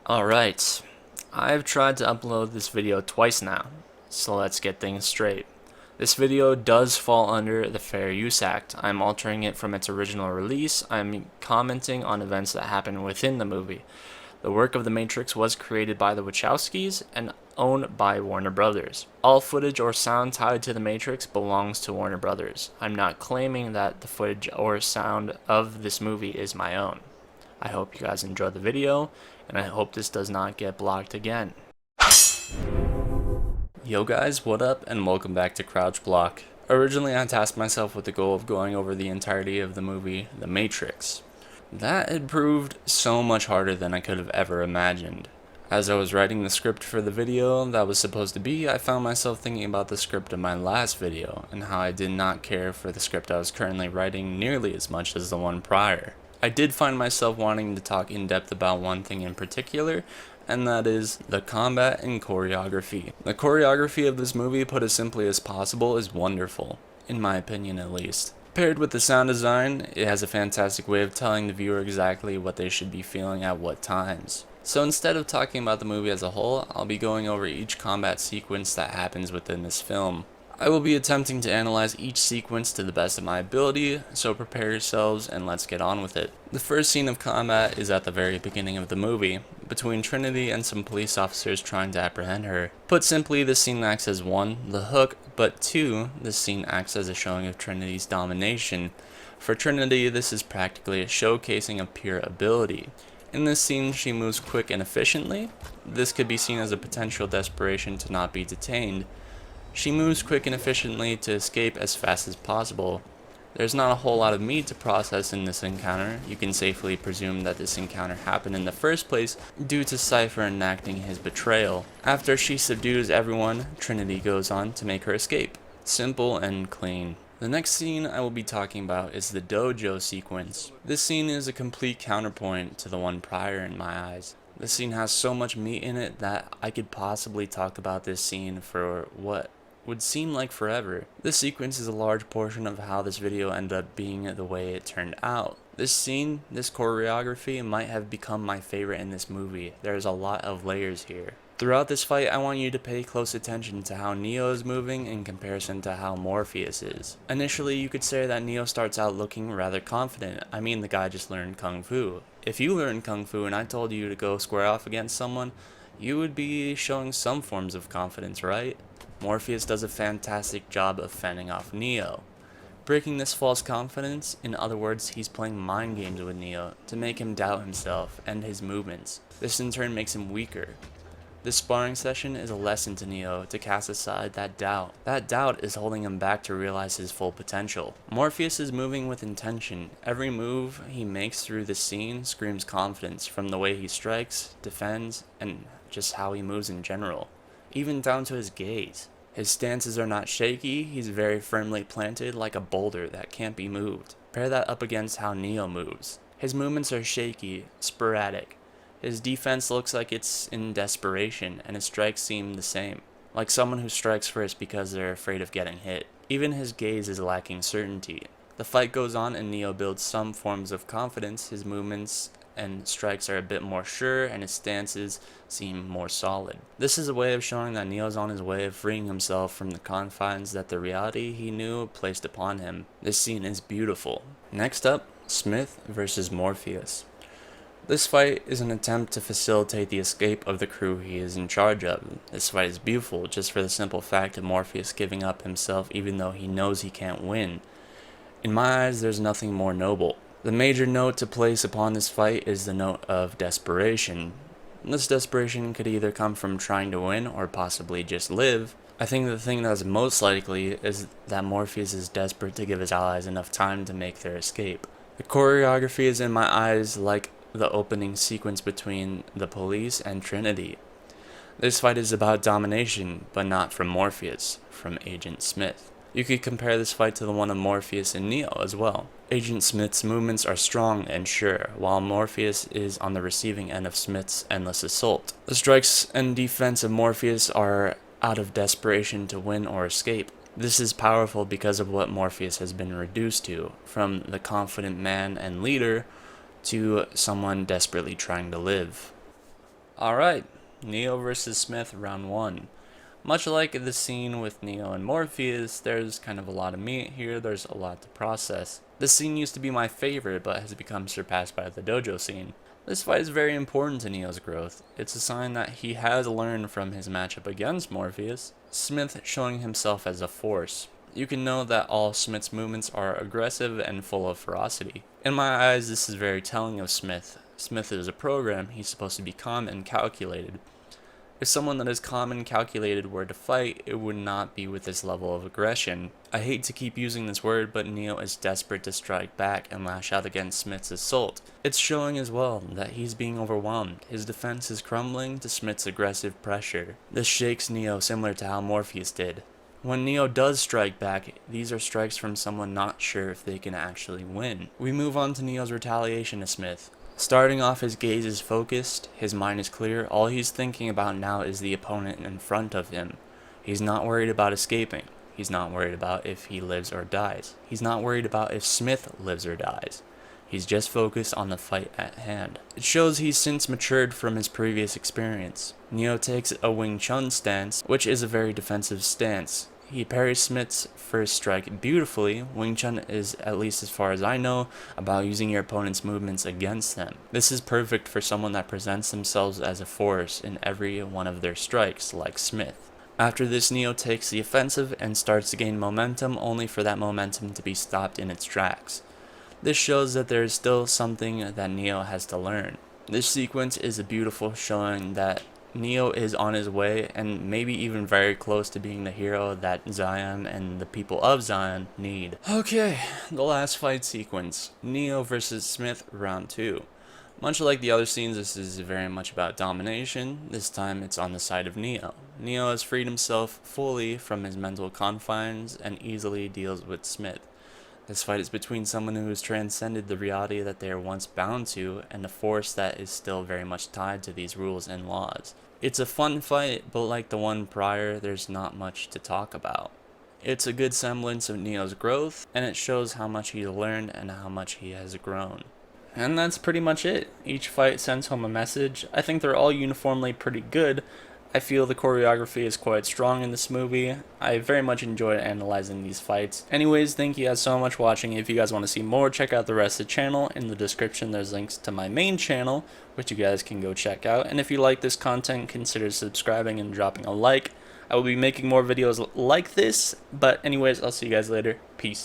Alright, I've tried to upload this video twice now, so let's get things straight. This video does fall under the Fair Use Act. I'm altering it from its original release. I'm commenting on events that happen within the movie. The work of The Matrix was created by the Wachowskis and owned by Warner Brothers. All footage or sound tied to The Matrix belongs to Warner Brothers. I'm not claiming that the footage or sound of this movie is my own. I hope you guys enjoyed the video, and I hope this does not get blocked again. Yo guys, what up, and welcome back to Crouch Block. Originally I tasked myself with the goal of going over the entirety of the movie The Matrix. That had proved so much harder than I could have ever imagined. As I was writing the script for the video that was supposed to be, I found myself thinking about the script of my last video, and how I did not care for the script I was currently writing nearly as much as the one prior. I did find myself wanting to talk in depth about one thing in particular, and that is the combat and choreography. The choreography of this movie, put as simply as possible, is wonderful, in my opinion at least. Paired with the sound design, it has a fantastic way of telling the viewer exactly what they should be feeling at what times. So instead of talking about the movie as a whole, I'll be going over each combat sequence that happens within this film. I will be attempting to analyze each sequence to the best of my ability, so prepare yourselves and let's get on with it. The first scene of combat is at the very beginning of the movie, between Trinity and some police officers trying to apprehend her. Put simply, this scene acts as 1, the hook, but 2, this scene acts as a showing of Trinity's domination. For Trinity, this is practically a showcasing of pure ability. In this scene, she moves quick and efficiently. This could be seen as a potential desperation to not be detained. She moves quick and efficiently to escape as fast as possible. There's not a whole lot of meat to process in this encounter. You can safely presume that this encounter happened in the first place due to Cypher enacting his betrayal. After she subdues everyone, Trinity goes on to make her escape. Simple and clean. The next scene I will be talking about is the dojo sequence. This scene is a complete counterpoint to the one prior in my eyes. This scene has so much meat in it that I could possibly talk about this scene for what would seem like forever. This sequence is a large portion of how this video ended up being the way it turned out. This scene, this choreography, might have become my favorite in this movie. There's a lot of layers here. Throughout this fight, I want you to pay close attention to how Neo is moving in comparison to how Morpheus is. Initially, you could say that Neo starts out looking rather confident. I mean, the guy just learned Kung Fu. If you learned Kung Fu and I told you to go square off against someone, you would be showing some forms of confidence, right? Morpheus does a fantastic job of fending off Neo. Breaking this false confidence, in other words, he's playing mind games with Neo to make him doubt himself and his movements. This in turn makes him weaker. This sparring session is a lesson to Neo to cast aside that doubt. That doubt is holding him back to realize his full potential. Morpheus is moving with intention. Every move he makes through the scene screams confidence, from the way he strikes, defends, and just how he moves in general. Even down to his gaze. His stances are not shaky, he's very firmly planted like a boulder that can't be moved. Pair that up against how Neo moves. His movements are shaky, sporadic. His defense looks like it's in desperation, and his strikes seem the same. Like someone who strikes first because they're afraid of getting hit. Even his gaze is lacking certainty. The fight goes on and Neo builds some forms of confidence. His movements and strikes are a bit more sure, and his stances seem more solid. This is a way of showing that Neo's on his way of freeing himself from the confines that the reality he knew placed upon him. This scene is beautiful. Next up, Smith versus Morpheus. This fight is an attempt to facilitate the escape of the crew he is in charge of. This fight is beautiful just for the simple fact of Morpheus giving up himself even though he knows he can't win. In my eyes, there's nothing more noble. The major note to place upon this fight is the note of desperation. This desperation could either come from trying to win or possibly just live. I think the thing that's most likely is that Morpheus is desperate to give his allies enough time to make their escape. The choreography is in my eyes like the opening sequence between the police and Trinity. This fight is about domination, but not from Morpheus, from Agent Smith. You could compare this fight to the one of Morpheus and Neo as well. Agent Smith's movements are strong and sure, while Morpheus is on the receiving end of Smith's endless assault. The strikes and defense of Morpheus are out of desperation to win or escape. This is powerful because of what Morpheus has been reduced to, from the confident man and leader to someone desperately trying to live. Alright, Neo vs. Smith round 1. Much like the scene with Neo and Morpheus, there's kind of a lot of meat here, there's a lot to process. This scene used to be my favorite, but has become surpassed by the dojo scene. This fight is very important to Neo's growth. It's a sign that he has learned from his matchup against Morpheus, Smith showing himself as a force. You can know that all Smith's movements are aggressive and full of ferocity. In my eyes, this is very telling of Smith. Smith is a program, he's supposed to be calm and calculated. If someone that is calm and calculated were to fight, it would not be with this level of aggression. I hate to keep using this word, but Neo is desperate to strike back and lash out against Smith's assault. It's showing as well that he's being overwhelmed. His defense is crumbling to Smith's aggressive pressure. This shakes Neo similar to how Morpheus did. When Neo does strike back, these are strikes from someone not sure if they can actually win. We move on to Neo's retaliation to Smith. Starting off, his gaze is focused, his mind is clear, all he's thinking about now is the opponent in front of him. He's not worried about escaping. He's not worried about if he lives or dies. He's not worried about if Smith lives or dies. He's just focused on the fight at hand. It shows he's since matured from his previous experience. Neo takes a Wing Chun stance, which is a very defensive stance. He parries Smith's first strike beautifully. Wing Chun is, at least as far as I know, about using your opponent's movements against them. This is perfect for someone that presents themselves as a force in every one of their strikes, like Smith. After this, Neo takes the offensive and starts to gain momentum, only for that momentum to be stopped in its tracks. This shows that there is still something that Neo has to learn. This sequence is a beautiful showing that Neo is on his way and maybe even very close to being the hero that Zion and the people of Zion need. Okay, the last fight sequence. Neo vs. Smith round 2. Much like the other scenes, this is very much about domination. This time it's on the side of Neo. Neo has freed himself fully from his mental confines and easily deals with Smith. This fight is between someone who has transcended the reality that they are once bound to and a force that is still very much tied to these rules and laws. It's a fun fight, but like the one prior, there's not much to talk about. It's a good semblance of Neo's growth, and it shows how much he's learned and how much he has grown. And that's pretty much it. Each fight sends home a message. I think they're all uniformly pretty good. I feel the choreography is quite strong in this movie. I very much enjoyed analyzing these fights. Anyways, thank you guys so much for watching. If you guys want to see more, check out the rest of the channel. In the description, there's links to my main channel, which you guys can go check out. And if you like this content, consider subscribing and dropping a like. I will be making more videos like this. But anyways, I'll see you guys later. Peace.